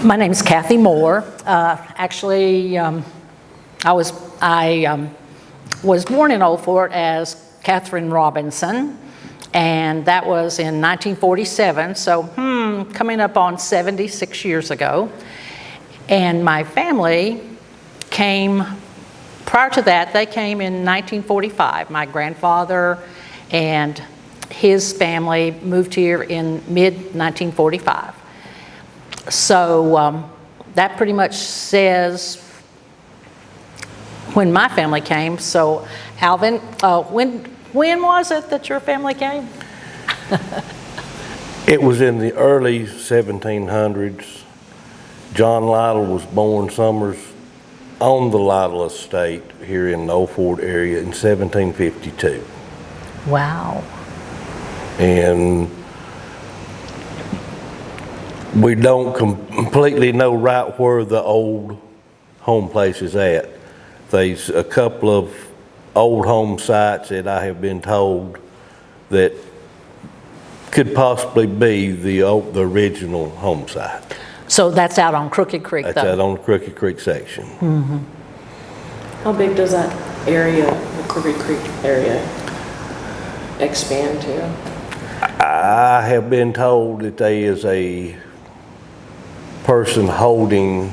My name is Cathy Moore. Actually, I was born in Old Fort as Catherine Robeson, and that was in 1947, so coming up on 76 years ago. And my family came, prior to that, they came in 1945. My grandfather and his family moved here in mid-1945. So that pretty much says when my family came. So Alvin, when was it that your family came? It was in the early 1700s. John Lytle was born Summers on the Lytle estate here in the Old Fort area in 1752. Wow. And we don't completely know right where the old home place is at. There's a couple of old home sites that I have been told that could possibly be the original home site. So that's out on Crooked Creek, That's though? out on the Crooked Creek section. Mm-hmm. How big does that area, the Crooked Creek area, expand to? I have been told that there is a person holding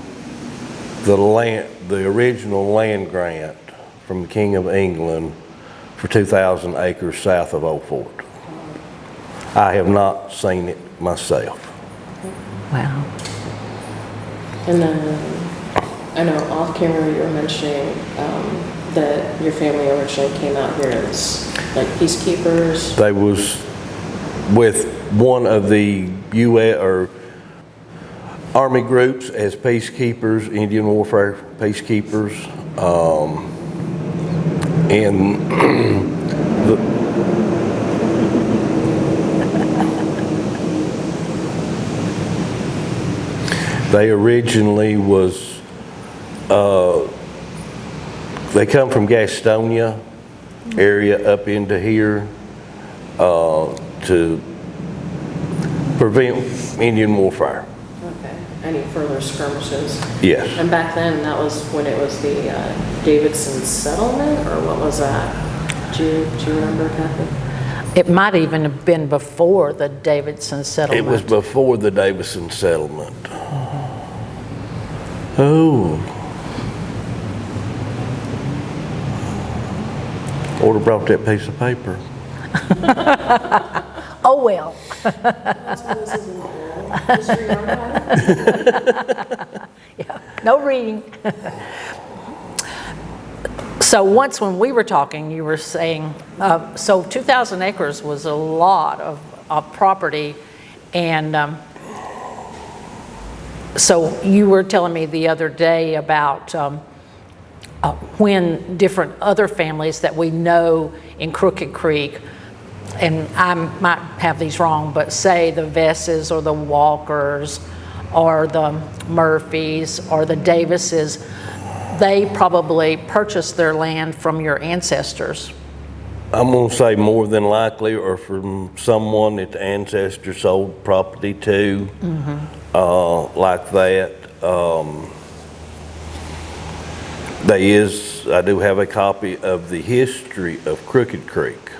the land, the original land grant from the King of England for 2,000 acres south of Old Fort. I have not seen it myself. Wow. And then, I know off camera you were mentioning that your family originally came out here as like peacekeepers. They was with one of the U.S. or Army groups as peacekeepers, Indian warfare peacekeepers, and they originally was, they come from Gastonia area up into here to prevent Indian warfare. Okay. Any further skirmishes? Yes. And back then, that was when it was the Davidson settlement, or what was that? Do you remember, Cathy? It might even have been before the Davidson settlement. It was before the Davidson settlement. Oh. Oughta brought that piece of paper. Oh, well. That's why this isn't oral history, Yeah, no reading. So once when we were talking, you were saying, so 2,000 acres was a lot of property, and so you were telling me the other day about when different other families that we know in Crooked Creek, and I might have these wrong, but say the Vesses or the Walkers or the Murphys or the Davises, they probably purchased their land from your ancestors. I'm gonna say more than likely, or from someone that the ancestors sold property to, like that. I do have a copy of the history of Crooked Creek,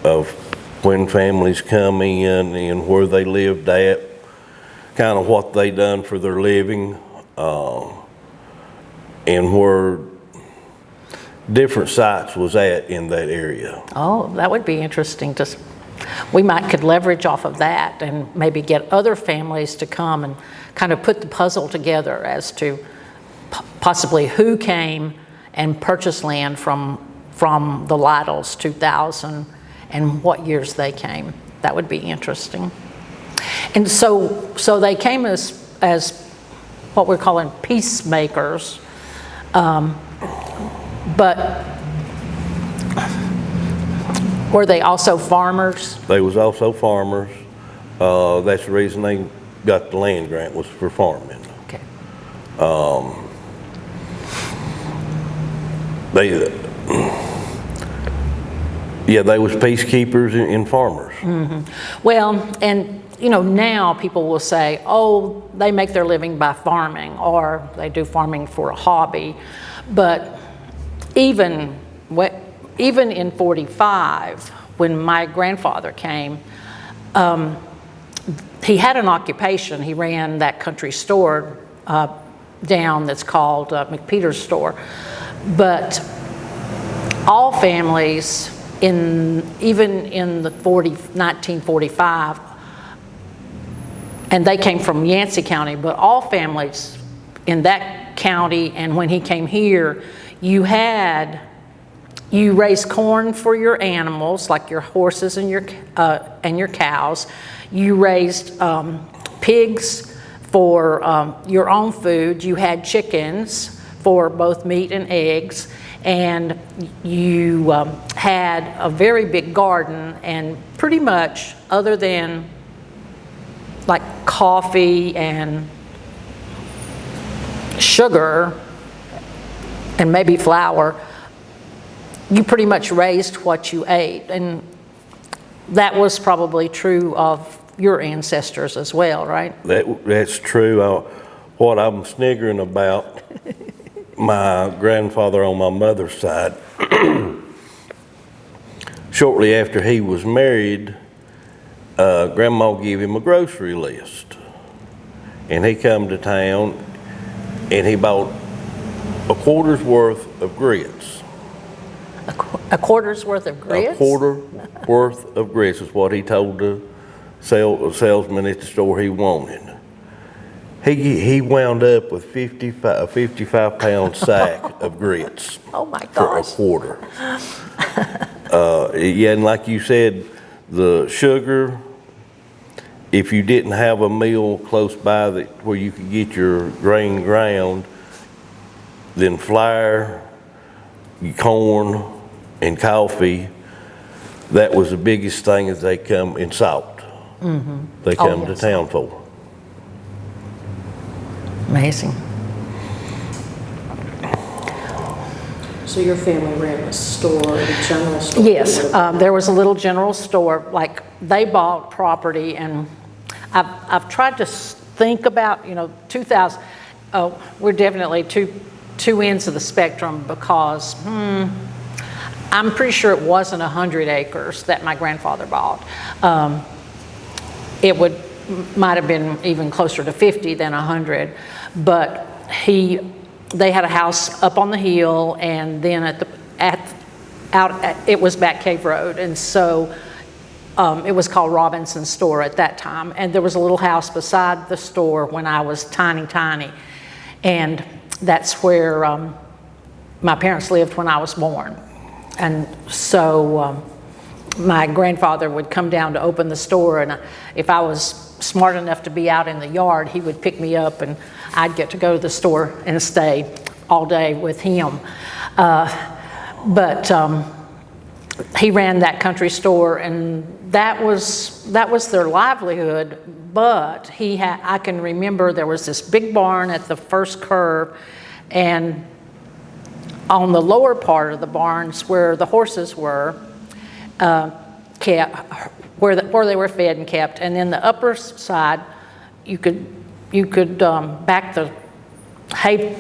of when families come in and where they lived at, kind of what they done for their living, and where different sites was at in that area. Oh, that would be interesting. We could leverage off of that and maybe get other families to come and kind of put the puzzle together as to possibly who came and purchased land from the Lytles, 2000, and what years they came. That would be interesting. And so they came as what we're calling peacemakers, but were they also farmers? They was also farmers. That's the reason they got the land grant, was for farming. Okay. They was peacekeepers and farmers. Well, and now people will say, oh, they make their living by farming, or they do farming for a hobby. But even in 45, when my grandfather came, he had an occupation. He ran that country store down that's called McPeter's store. But all families, even in the 1945, and they came from Yancey County, but all families in that county, and when he came here, you raised corn for your animals, like your horses and your cows. You raised pigs for your own food. You had chickens for both meat and eggs, and you had a very big garden, and pretty much, other than like coffee and sugar and maybe flour, you pretty much raised what you ate. And that was probably true of your ancestors as well, right? That's true. What I'm sniggering about, my grandfather on my mother's side, shortly after he was married, Grandma gave him a grocery list. And he come to town and he bought a quarter's worth of grits. A quarter's worth of grits? A quarter worth of grits is what he told the salesman at the store he wanted. He wound up with a 55-pound sack of grits. Oh my for a gosh. quarter. Yeah, and like you said, the sugar, if you didn't have a mill close by where you could get your grain ground, then flour, corn, and coffee, that was the biggest thing as they come in salt. Mm-hmm. They come to yes. town for. Amazing. So your family ran a store, a general store? Yes, there was a little general store. Like, they bought property, and I've tried to think about, 2000. We're definitely two ends of the spectrum, because I'm pretty sure it wasn't 100 acres that my grandfather bought. It might have been even closer to 50 than 100, but they had a house up on the hill, and then it was Back Cave Road, and so it was called Robeson's store at that time, and there was a little house beside the store when I was tiny, and that's where my parents lived when I was born. And so my grandfather would come down to open the store, and if I was smart enough to be out in the yard, he would pick me up, and I'd get to go to the store and stay all day with him. But he ran that country store, and that was their livelihood. But I can remember there was this big barn at the first curve, and on the lower part of the barns where the horses were kept, where they were fed and kept, and then the upper side, you could back the hay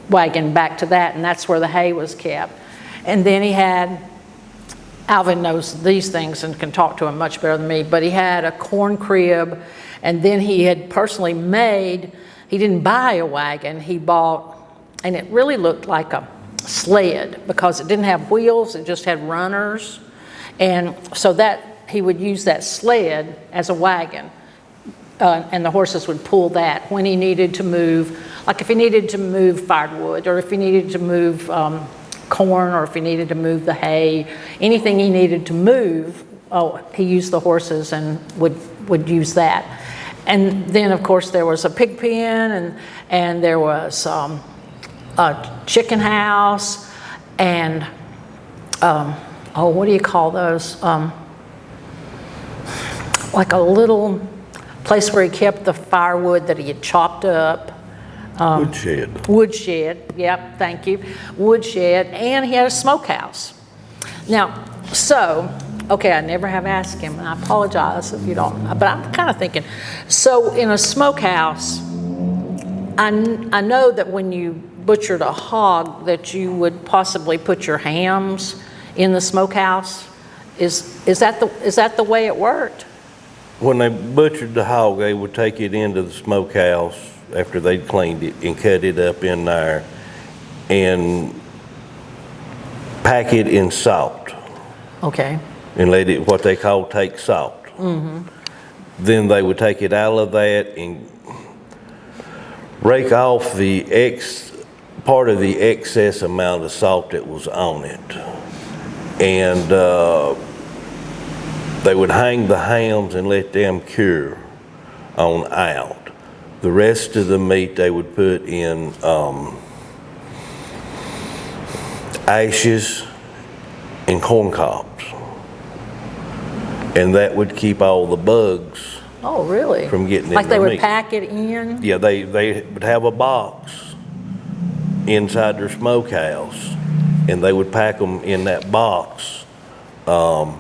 wagon back to that, and that's where the hay was kept. And then he had, Alvin knows these things and can talk to him much better than me, but he had a corn crib, and then he had personally made, he didn't buy a wagon, he bought, and it really looked like a sled because it didn't have wheels, it just had runners. And so that he would use that sled as a wagon, and the horses would pull that when he needed to move, like if he needed to move firewood, or if he needed to move corn, or if he needed to move the hay, anything he needed to move, he used the horses and would use that. And then of course there was a pig pen, and there was a chicken house, and what do you call those? Like a little place where he kept the firewood that he had chopped up. Woodshed. Woodshed, yep, thank you. Woodshed, and he had a smokehouse. Now, so Okay, I never have asked him, and I apologize if you don't, but I'm kind of thinking, so in a smokehouse, I know that when you butchered a hog, that you would possibly put your hams in the smokehouse. Is that the way it worked? When they butchered the hog, they would take it into the smokehouse after they'd cleaned it and cut it up in there and pack it in salt Okay. and let it, what they call take salt. Then they would take it out of that and rake off the part of the excess amount of salt that was on it. And they would hang the hams and let them cure on out. The rest of the meat they would put in ashes and corn cobs. And that would keep all the bugs Oh, really? from getting in Like the they would meat. pack it in? Yeah, they would have a box inside their smokehouse, and they would pack them in that box to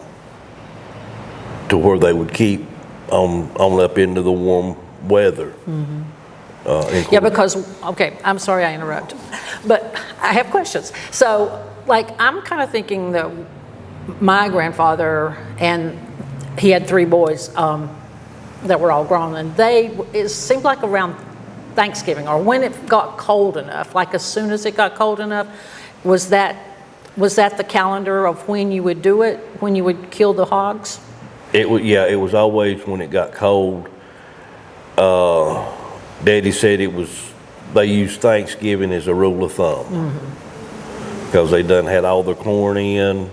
where they would keep on up into the warm weather. Yeah, because, okay, I'm sorry I interrupted, but I have questions. So, like, I'm kind of thinking that my grandfather, and he had 3 boys that were all grown, and it seemed like around Thanksgiving, or when it got cold enough, like as soon as it got cold enough, was that the calendar of when you would do it, when you would kill the hogs? It was always when it got cold. Daddy said they used Thanksgiving as a rule of thumb. Because they done had all their corn in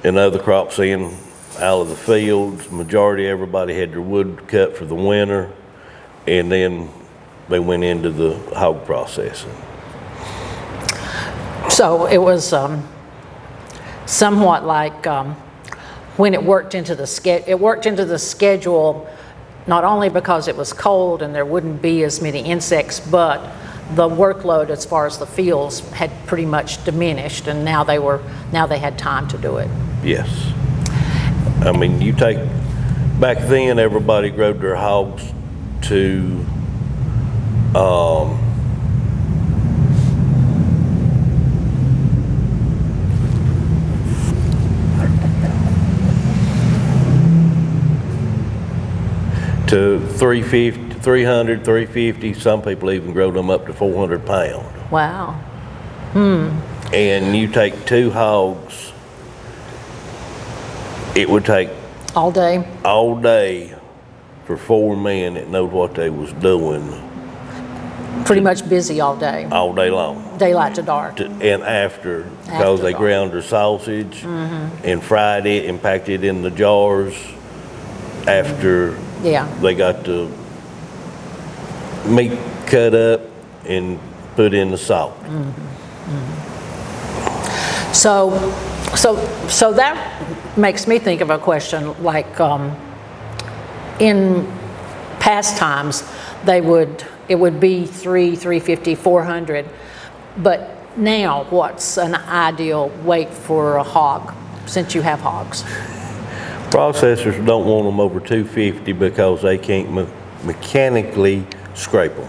and other crops in out of the fields. Majority everybody had their wood cut for the winter, and then they went into the hog processing. So it was somewhat like when it worked into the schedule, not only because it was cold and there wouldn't be as many insects, but the workload as far as the fields had pretty much diminished, and now they had time to do it. Yes. I mean, back then everybody growed their hogs to to 350, 300, 350. Some people even grow them up to 400 pounds. Wow. And you take 2 hogs, it would take All day? all day for 4 men that knowed what they was doing Pretty much busy all day, all day long. daylight to dark. And after, because they dark. ground their sausage and fried it and packed it in the jars after Yeah. they got the meat cut up and put in the salt. So that makes me think of a question, like in past times, it would be 350, 400, but now what's an ideal weight for a hog, since you have hogs? Processors don't want them over 250 because they can't mechanically scrape them.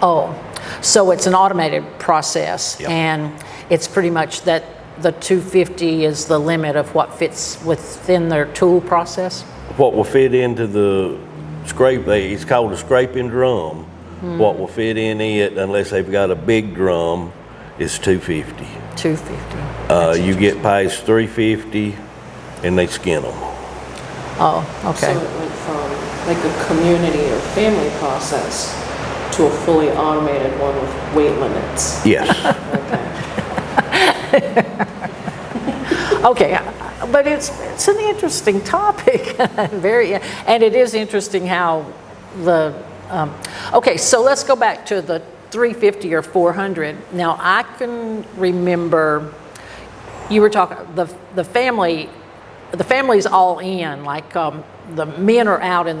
Oh, so it's an automated process, Yep. and it's pretty much that the 250 is the limit of what fits within their tool process? What will fit into the scrape, it's called a scraping drum. What will fit in it, unless they've got a big drum, is 250. 250. You get past 350 and they skin them. Oh, So okay. it went from like a community or family process to a fully automated one with weight limits. Yes. Okay. Okay, but it's an interesting topic, and it is interesting how okay, so let's go back to the 350 or 400. Now, I can remember you were talking, the family's all in, like the men are out in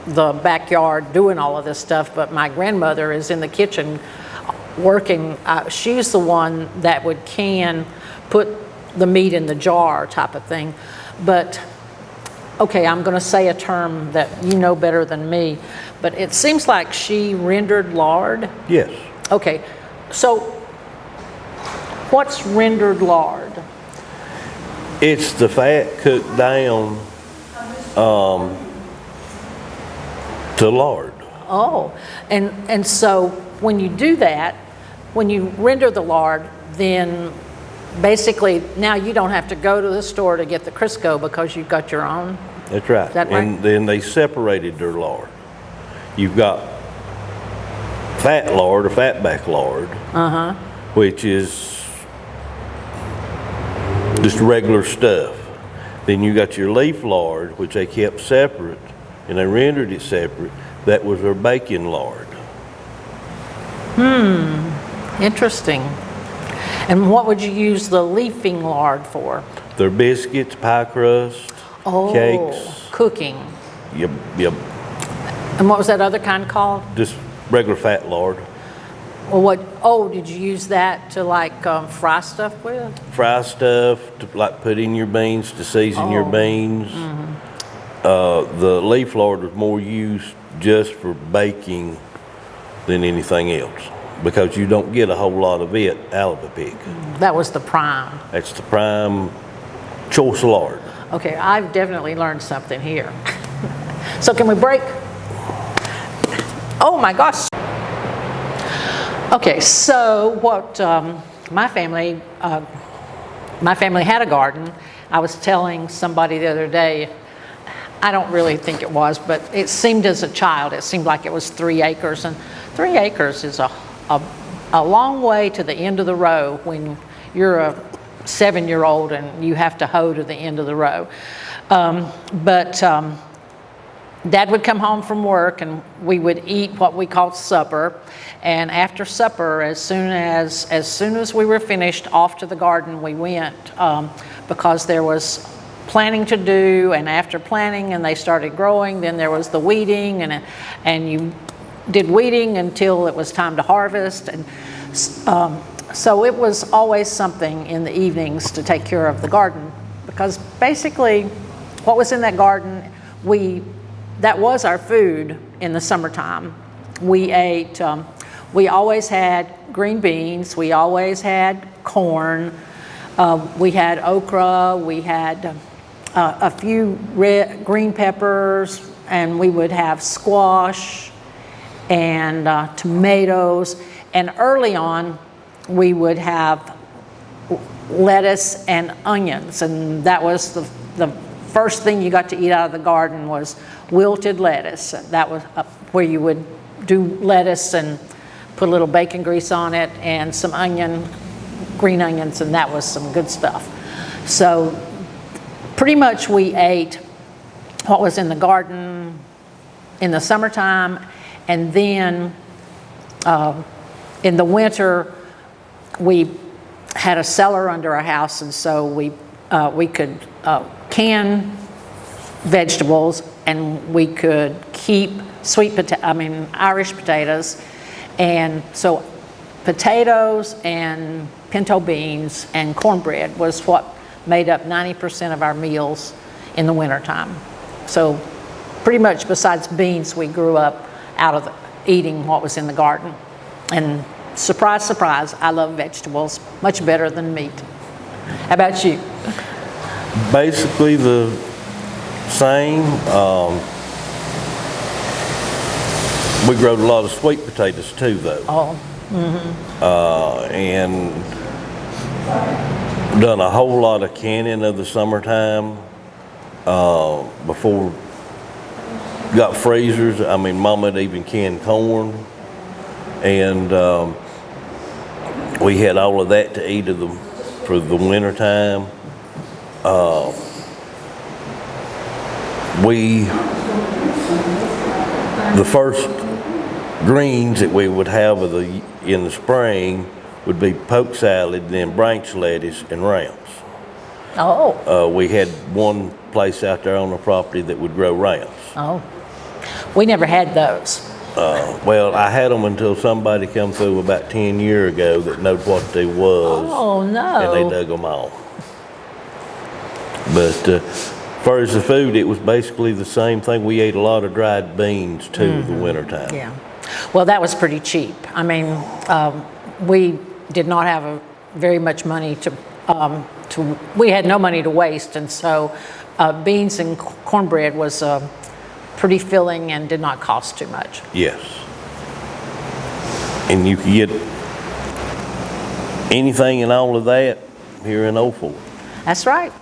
the backyard doing all of this stuff, but my grandmother is in the kitchen working. She's the one that would put the meat in the jar type of thing. But, okay, I'm going to say a term that you know better than me, but it seems like she rendered lard. Yes. Okay, so what's rendered lard? It's the fat cooked down to lard. Oh, and so when you do that, when you render the lard, then basically now you don't have to go to the store to get the Crisco because you've got your own. That's right. Is that right? And then they separated their lard. You've got fat lard or fatback lard, which is just regular stuff. Then you got your leaf lard, which they kept separate, and they rendered it separate. That was their bacon lard. Interesting. And what would you use the leafing lard for? Their biscuits, pie crust, cakes. Cooking. Yep, yep. And what was that other kind called? Just regular fat lard. Well, did you use that to like fry stuff with? Fry stuff, to like put in your beans, to season your beans. The leaf lard was more used just for baking than anything else, because you don't get a whole lot of it out of a pig. That was the prime. That's the prime choice lard. Okay, I've definitely learned something here. So can we break? Oh my gosh. Okay, so what my family had a garden. I was telling somebody the other day, I don't really think it was, but it seemed as a child, it seemed like it was 3 acres, and 3 acres is a long way to the end of the row when you're a 7-year-old and you have to hoe to the end of the row. But Dad would come home from work and we would eat what we called supper. And after supper, as soon as we were finished, off to the garden we went, because there was planting to do, and after planting and they started growing, then there was the weeding, and you did weeding until it was time to harvest. And so it was always something in the evenings to take care of the garden, because basically what was in that garden, that was our food in the summertime. We ate, we always had green beans, we always had corn, we had okra, we had a few green peppers, and we would have squash and tomatoes. And early on, we would have lettuce and onions, and that was the first thing you got to eat out of the garden was wilted lettuce. That was where you would do lettuce and put a little bacon grease on it and some green onions, and that was some good stuff. So pretty much we ate what was in the garden in the summertime, and then in the winter we had a cellar under our house, and so we could can vegetables, and we could keep Irish potatoes. And so potatoes and pinto beans and cornbread was what made up 90% of our meals in the wintertime. So pretty much besides beans, we grew up out of eating what was in the garden. And surprise, surprise, I love vegetables much better than meat. How about you? Basically the same. We grew a lot of sweet potatoes too, though. Oh. And done a whole lot of canning of the summertime before got freezers. Mama had even canned corn, and we had all of that to eat for the wintertime. The first greens that we would have in the spring would be poke salad, then branch lettuce and rounds. Oh. We had one place out there on the property that would grow rounds. Oh. We never had those. Well, I had them until somebody come through about 10 years ago that knew what they was. Oh, no. And they dug them all. But as far as the food, it was basically the same thing. We ate a lot of dried beans too, the wintertime. Yeah. Well, that was pretty cheap. I mean, we did not have very much money we had no money to waste, and so beans and cornbread was pretty filling and did not cost too much. Yes. And you could get anything and all of that here in 04. That's right.